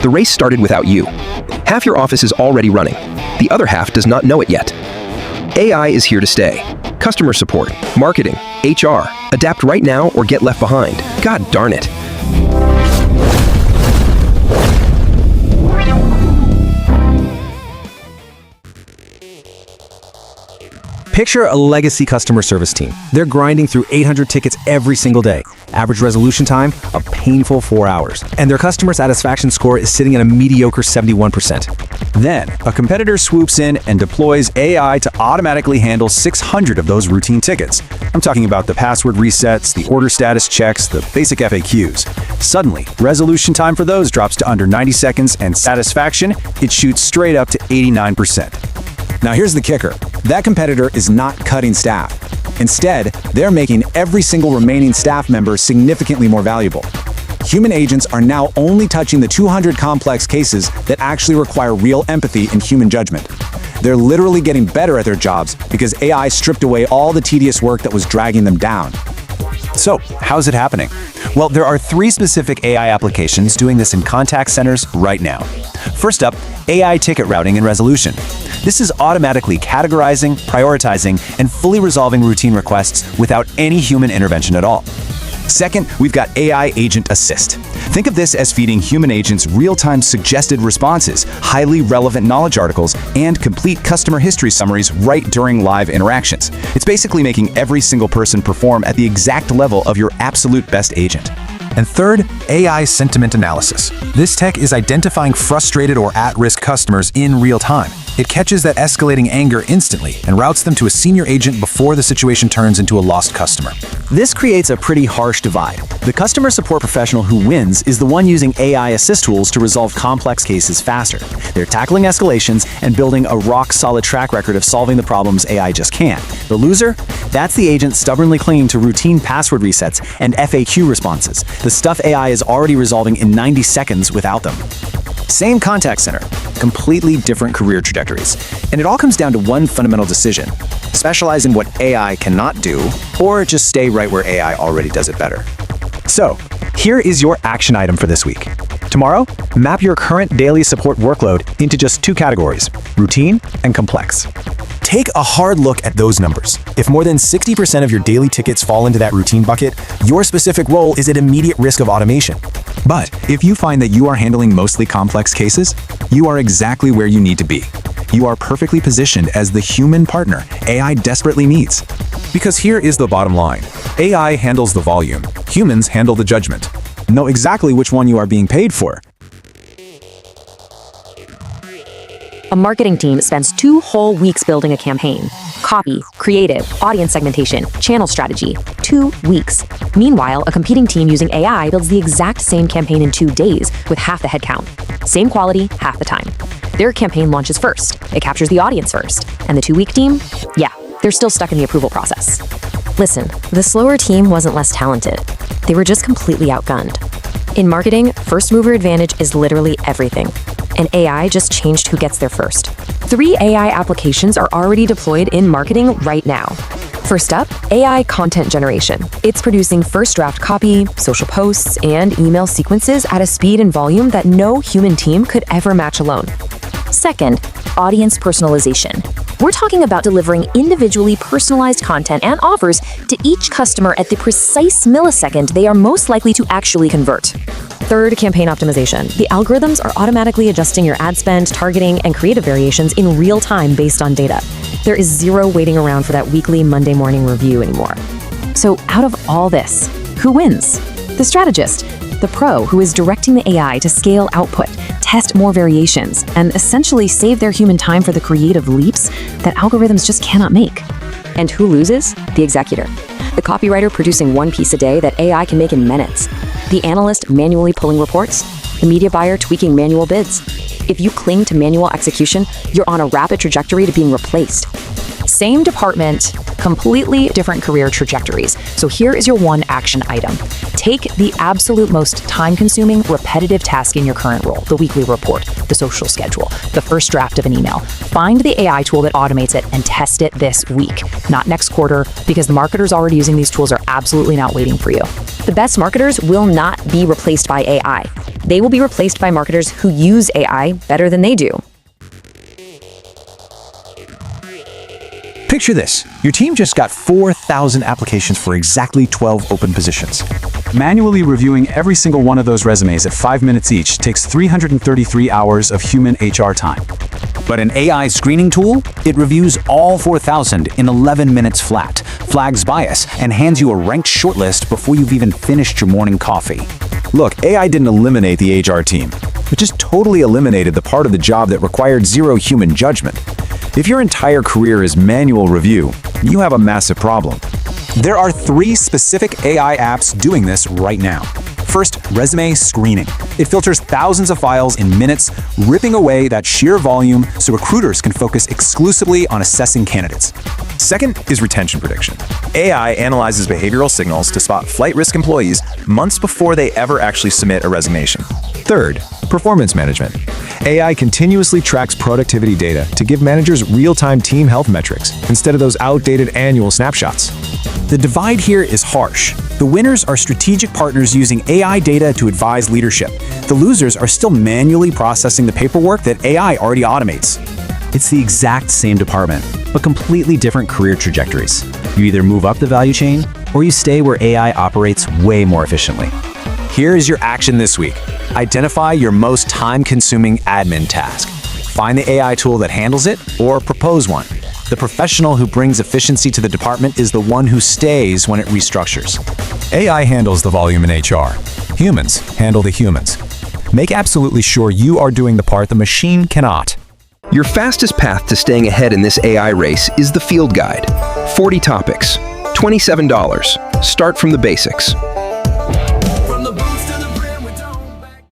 the race started without you. Half your office is already running. The other half does not know it yet. AI is here to stay. Customer support, marketing, HR. Adapt right now or get left behind. God darn it. Picture a legacy customer service team. They're grinding through 800 tickets every single day. Average resolution time, a painful 4 hours. And their customer satisfaction score is sitting at a mediocre 71%. Then, a competitor swoops in and deploys AI to automatically handle 600 of those routine tickets. I'm talking about the password resets, the order status checks, the basic FAQs. Suddenly, resolution time for those drops to under 90 seconds, and satisfaction, it shoots straight up to 89%. Now here's the kicker. That competitor is not cutting staff. Instead, they're making every single remaining staff member significantly more valuable. Human agents are now only touching the 200 complex cases that actually require real empathy and human judgment. They're literally getting better at their jobs because AI stripped away all the tedious work that was dragging them down. So, how's it happening? Well, there are 3 specific AI applications doing this in contact centers right now. First up, AI ticket routing and resolution. This is automatically categorizing, prioritizing, and fully resolving routine requests without any human intervention at all. Second, we've got AI Agent Assist. Think of this as feeding human agents real-time suggested responses, highly relevant knowledge articles, and complete customer history summaries right during live interactions. It's basically making every single person perform at the exact level of your absolute best agent. And third, AI sentiment analysis. This tech is identifying frustrated or at-risk customers in real time. It catches that escalating anger instantly and routes them to a senior agent before the situation turns into a lost customer. This creates a pretty harsh divide. The customer support professional who wins is the one using AI assist tools to resolve complex cases faster. They're tackling escalations and building a rock-solid track record of solving the problems AI just can't. The loser? That's the agent stubbornly clinging to routine password resets and FAQ responses, the stuff AI is already resolving in 90 seconds without them. Same contact center, completely different career trajectories. And it all comes down to one fundamental decision: specialize in what AI cannot do, or just stay right where AI already does it better. So, here is your action item for this week. Tomorrow, map your current daily support workload into just 2 categories: routine and complex. Take a hard look at those numbers. If more than 60% of your daily tickets fall into that routine bucket, your specific role is at immediate risk of automation. But if you find that you are handling mostly complex cases, you are exactly where you need to be. You are perfectly positioned as the human partner AI desperately needs. Because here is the bottom line. AI handles the volume. Humans handle the judgment. Know exactly which one you are being paid for. A marketing team spends 2 whole weeks building a campaign. Copy, creative, audience segmentation, channel strategy. 2 weeks. Meanwhile, a competing team using AI builds the exact same campaign in 2 days with half the headcount. Same quality, half the time. Their campaign launches first. It captures the audience first. And the 2-week team? Yeah, they're still stuck in the approval process. Listen, the slower team wasn't less talented. They were just completely outgunned. In marketing, first mover advantage is literally everything. And AI just changed who gets there first. 3 AI applications are already deployed in marketing right now. First up, AI content generation. It's producing first draft copy, social posts, and email sequences at a speed and volume that no human team could ever match alone. Second, audience personalization. We're talking about delivering individually personalized content and offers to each customer at the precise millisecond they are most likely to actually convert. Third, campaign optimization. The algorithms are automatically adjusting your ad spend, targeting, and creative variations in real time based on data. There is zero waiting around for that weekly Monday morning review anymore. So out of all this, who wins? The strategist, the pro who is directing the AI to scale output, test more variations, and essentially save their human time for the creative leaps that algorithms just cannot make. And who loses? The executor. The copywriter producing 1 piece a day that AI can make in minutes. The analyst manually pulling reports. The media buyer tweaking manual bids. If you cling to manual execution, you're on a rapid trajectory to being replaced. Same department, completely different career trajectories. So here is your one action item. Take the absolute most time-consuming, repetitive task in your current role, the weekly report, the social schedule, the first draft of an email. Find the AI tool that automates it and test it this week, not next quarter, because the marketers already using these tools are absolutely not waiting for you. The best marketers will not be replaced by AI. They will be replaced by marketers who use AI better than they do. Picture this. Your team just got 4,000 applications for exactly 12 open positions. Manually reviewing every single one of those resumes at 5 minutes each takes 333 hours of human HR time. But an AI screening tool? It reviews all 4,000 in 11 minutes flat, flags bias, and hands you a ranked shortlist before you've even finished your morning coffee. Look, AI didn't eliminate the HR team. It just totally eliminated the part of the job that required zero human judgment. If your entire career is manual review, you have a massive problem. There are 3 specific AI apps doing this right now. First, resume screening. It filters thousands of files in minutes, ripping away that sheer volume so recruiters can focus exclusively on assessing candidates. Second is retention prediction. AI analyzes behavioral signals to spot flight risk employees months before they ever actually submit a resignation. Third, performance management. AI continuously tracks productivity data to give managers real-time team health metrics instead of those outdated annual snapshots. The divide here is harsh. The winners are strategic partners using AI data to advise leadership. The losers are still manually processing the paperwork that AI already automates. It's the exact same department, but completely different career trajectories. You either move up the value chain, or you stay where AI operates way more efficiently. Here is your action this week. Identify your most time-consuming admin task. Find the AI tool that handles it, or propose one. The professional who brings efficiency to the department is the one who stays when it restructures. AI handles the volume in HR. Humans handle the humans. Make absolutely sure you are doing the part the machine cannot. Your fastest path to staying ahead in this AI race is the Field Guide. 40 topics, $27. Start from the basics.